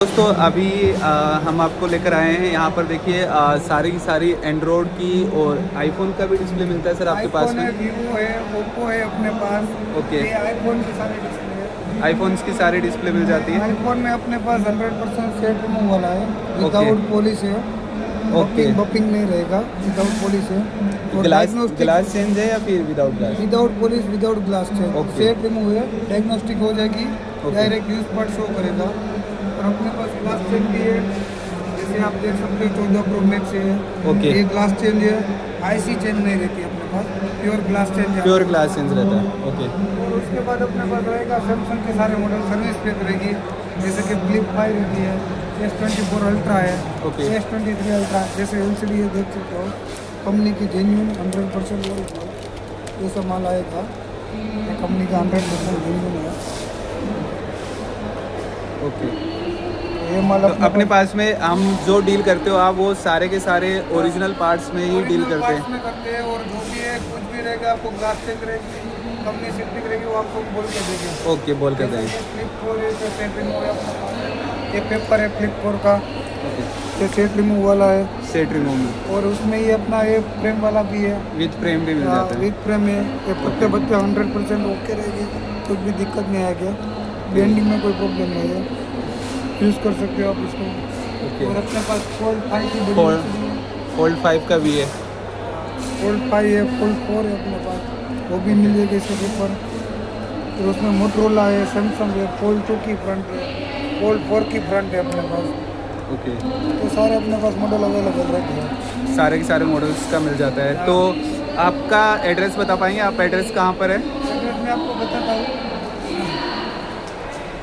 दोस्तों अभी हम आपको लेकर आए हैं यहाँ पर देखिए सारी की सारी एंड्रॉयड की और आईफोन का भी डिस्प्ले मिलता है सर आपके पास आईफोन है, में। वीवो है, ओप्पो है अपने पास। ओके, ये आईफोन की सारी डिस्प्ले है। आईफोन्स की सारी डिस्प्ले मिल जाती है। आईफोन में अपने पास 100% सेट रिमूव वाला है, ओके विदाउट पॉलिश है। ओके, बपिंग नहीं रहेगा, विदाउट पॉलिश है। और ग्लास चेंज है या फिर without glass? Without polish, without glass change. Okay set remove है, डायग्नोस्टिक हो जाएगी, ओके डायरेक्ट यूज पर शो करेगा। और अपने पास ग्लास चेंज भी है, जैसे आप देख सकते हो 14 प्रो मैक्स है। ओके, ये ग्लास चेंज है, आईसी चेंज नहीं रहती अपने पास, प्योर ग्लास चेंज है। प्योर ग्लास चेंज रहता है। ओके, और उसके बाद अपने पास रहेगा सैमसंग के सारे मॉडल सर्विस पे रहेगी, जैसे कि फ्लिप 5 रहती है, S24 अल्ट्रा है, ओके S23 अल्ट्रा। जैसे LCD ये देख सकते हो, कंपनी की जेन्यून 100% ओरिजिनल ये सब माल आएगा। ये कंपनी का 100% जेन्यून है। ओके। ये माल तो अपने पास में हम जो डील करते हो आप वो सारे के सारे ओरिजिनल पार्ट्स में ही डील करते हैं। में करते हैं। और जो भी है कुछ भी रहेगा, आपको ग्लास चेंज रहेगी, कंपनी शिफ्टिंग रहेगी, वो आपको बोल के देंगे। ओके, बोल कर देंगे। फ्लिप 4 है, तो सेट रिमूव है अपने पास। ये पेपर है फ्लिप 4 का, ओके, ये सेट रिमूव वाला है। सेट रिमूव में और उसमें ये अपना ये फ्रेम वाला भी है, विद फ्रेम भी मिल जाता है। विथ फ्रेम है। ये पत्ते 100% ओके रहेगी, कुछ भी दिक्कत नहीं आएगी। बेंडिंग में कोई प्रॉब्लम नहीं है, यूज़ कर सकते हो आप इसको। ओके, और अपने पास फोल्ड 5 की फोल्ड 5 का भी है। फोल्ड 5 है, फोल्ड 4 है अपने पास, वो भी मिल जाएगी इसके ऊपर। फिर उसमें मोटरोला है, सैमसंग है, फोल्ड 2 की फ्रंट है, फोल्ड 4 की फ्रंट है अपने पास। ओके, तो सारे अपने पास मॉडल अवेलेबल रहते हैं। सारे के सारे मॉडल्स का मिल जाता है। तो आपका एड्रेस बता पाएंगे, आप एड्रेस कहाँ पर है? एड्रेस मैं आपको बताता हूँ।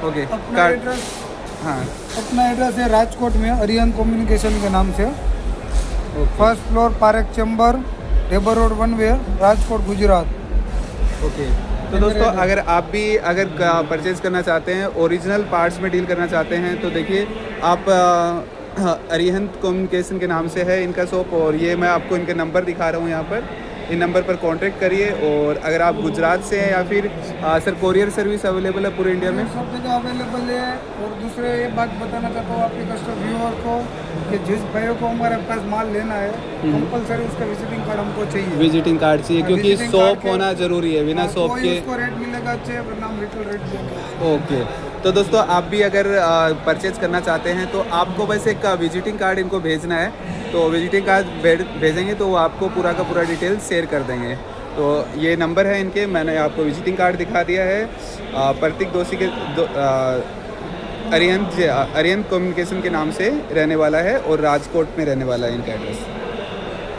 ओके, अपना कार्ड। एड्रेस हाँ, अपना एड्रेस है राजकोट में, अरियन कम्युनिकेशन के नाम से। Okay first floor, park chamber, टेबर road, 1 way, Rajkot, Gujarat. Okay. तो दोस्तों अगर आप भी अगर परचेज़ करना चाहते हैं, ओरिजिनल पार्ट्स में डील करना चाहते हैं, तो देखिए आप अरिहंत कम्युनिकेशन के नाम से है इनका शॉप। और ये मैं आपको इनके नंबर दिखा रहा हूँ यहाँ पर, इन नंबर पर कांटेक्ट करिए। और अगर आप गुजरात से हैं या फिर सर कोरियर सर्विस अवेलेबल है पूरे इंडिया में? सब जगह अवेलेबल है। और दूसरे ये बात बताना चाहता हूँ आपके कस्टमर व्यूअर को कि जिस भाइयों को हमारे पास माल लेना है, कंपलसरी उसका विजिटिंग कार्ड हमको चाहिए। विजिटिंग कार्ड चाहिए, क्योंकि विजिटिंग शॉप कार्ड के- होना ज़रूरी है, बिना शॉप कोई के। उसको रेट मिलेगा अच्छे, वरना हम रिटेल रेट देंगे। ओके। तो दोस्तों आप भी अगर परचेज करना चाहते हैं तो आपको बस एक विजिटिंग कार्ड इनको भेजना है। तो विजिटिंग कार्ड भेजेंगे तो वो आपको पूरा का पूरा डिटेल शेयर कर देंगे। तो ये नंबर है इनके, मैंने आपको विजिटिंग कार्ड दिखा दिया है। प्रतीक दोषी के अरियंत कम्युनिकेशन के नाम से रहने वाला है और राजकोट में रहने वाला है इनका एड्रेस।